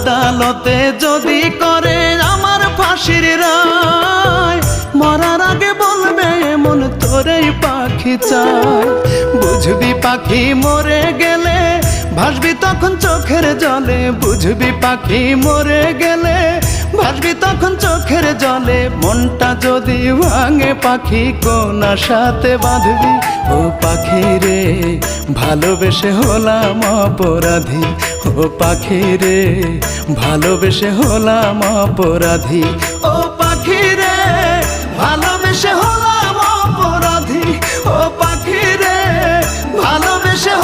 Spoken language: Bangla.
আদালতে যদি করে আমার ফাঁসির রায়, মরার আগে বলবে মন তোরেই পাখি চায়। বুঝবি পাখি মরে গেলে ভাসবি তখন চোখের জলে, বুঝবি পাখি মরে গেলে ভাসবি তখন চোখের জলে। মনটা যদি ভাঙে পাখি কোন আশাতে বাঁধবি, ও পাখি রে ভালোবেসে হলাম অপরাধী, ও পাখি রে ভালোবেসে হলাম অপরাধী, ও পাখি রে ভালোবেসে হলাম অপরাধী, ও পাখি রে ভালোবেসে